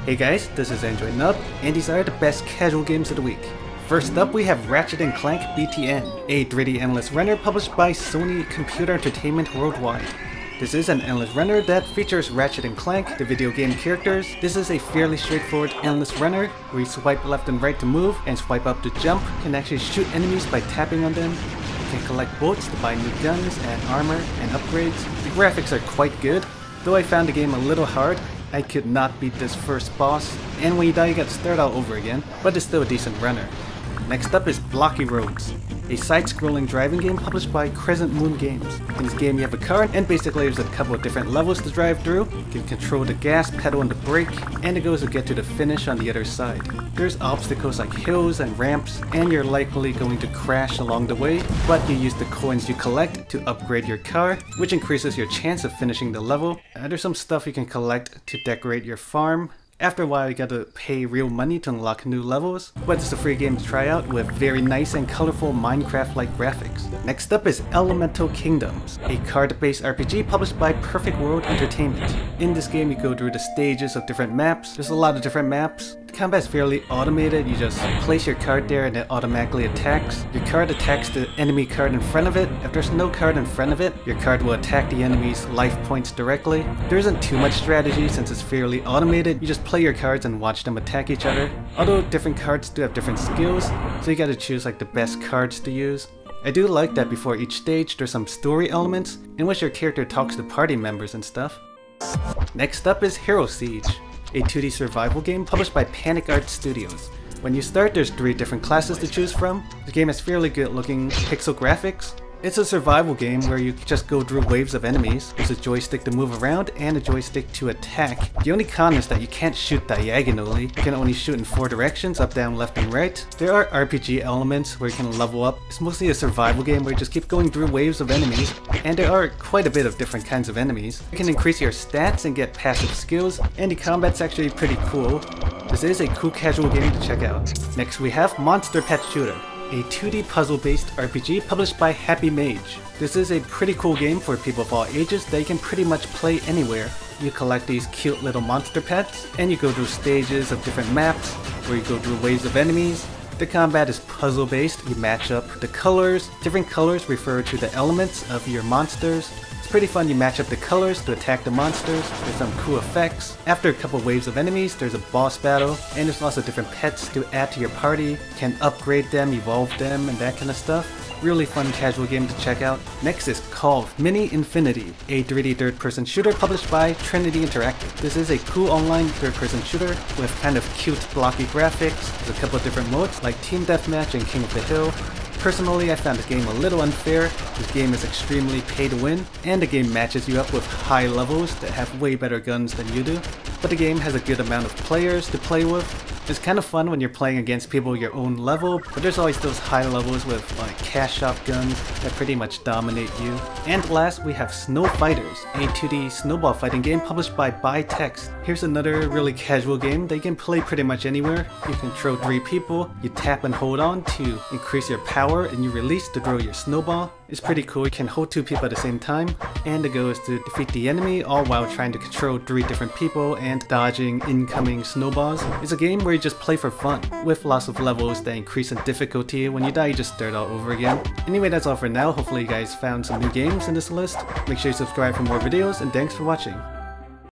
Hey guys, this is Android Nub, and these are the best casual games of the week. First up we have Ratchet and Clank BTN, a 3D endless runner published by Sony Computer Entertainment Worldwide. This is an endless runner that features Ratchet and Clank, the video game characters. This is a fairly straightforward endless runner where you swipe left and right to move and swipe up to jump. You can actually shoot enemies by tapping on them. You can collect bolts to buy new guns, add armor, and upgrades. The graphics are quite good, though I found the game a little hard. I could not beat this first boss, and when you die you gotta start all over again, but it's still a decent runner. Next up is Blocky Roads, a side-scrolling driving game published by Crescent Games. In this game you have a car, and basically there's a couple of different levels to drive through. You can control the gas pedal and the brake, and the goal is to get to the finish on the other side. There's obstacles like hills and ramps, and you're likely going to crash along the way, but you use the coins you collect to upgrade your car, which increases your chance of finishing the level. There's some stuff you can collect to decorate your farm. After a while you gotta pay real money to unlock new levels, but it's a free game to try out with very nice and colorful Minecraft-like graphics. Next up is Elemental Kingdoms, a card-based RPG published by Perfect World Entertainment. In this game you go through the stages of different maps. There's a lot of different maps. The combat is fairly automated. You just place your card there and it automatically attacks. Your card attacks the enemy card in front of it. If there's no card in front of it, your card will attack the enemy's life points directly. There isn't too much strategy since it's fairly automated. You just play your cards and watch them attack each other. Although different cards do have different skills, so you gotta choose like the best cards to use. I do like that before each stage there's some story elements in which your character talks to party members and stuff. Next up is Hero Siege, a 2D survival game published by Panic Art Studios. When you start there's 3 different classes to choose from. The game has fairly good looking pixel graphics. It's a survival game where you just go through waves of enemies. There's a joystick to move around and a joystick to attack. The only con is that you can't shoot diagonally. You can only shoot in 4 directions, up, down, left, and right. There are RPG elements where you can level up. It's mostly a survival game where you just keep going through waves of enemies, and there are quite a bit of different kinds of enemies. You can increase your stats and get passive skills, and the combat's actually pretty cool. This is a cool casual game to check out. Next we have Monster Pet Shooter, a 2D puzzle-based RPG published by Happy Mage. This is a pretty cool game for people of all ages that you can pretty much play anywhere. You collect these cute little monster pets, and you go through stages of different maps where you go through waves of enemies. The combat is puzzle-based. You match up the colors. Different colors refer to the elements of your monsters. It's pretty fun. You match up the colors to attack the monsters. There's some cool effects. After a couple waves of enemies, there's a boss battle, and there's also different pets to add to your party. You can upgrade them, evolve them, and that kind of stuff. Really fun casual game to check out. Next is Call of Mini Infinity, a 3D third-person shooter published by Triniti Interactive. This is a cool online third-person shooter with kind of cute blocky graphics. There's a couple of different modes like Team Deathmatch and King of the Hill. Personally, I found the game a little unfair. This game is extremely pay to win, and the game matches you up with high levels that have way better guns than you do. But the game has a good amount of players to play with. It's kind of fun when you're playing against people your own level, but there's always those high levels with like cash shop guns that pretty much dominate you. And last we have Snowfighters, a 2D snowball fighting game published by Bytex. Here's another really casual game that you can play pretty much anywhere. You control 3 people, you tap and hold on to increase your power, and you release to throw your snowball. It's pretty cool. You can hold 2 people at the same time, and the goal is to defeat the enemy all while trying to control 3 different people and dodging incoming snowballs. It's a game where you just play for fun, with lots of levels that increase in difficulty. When you die you just start all over again. Anyway, that's all for now. Hopefully you guys found some new games in this list. Make sure you subscribe for more videos, and thanks for watching.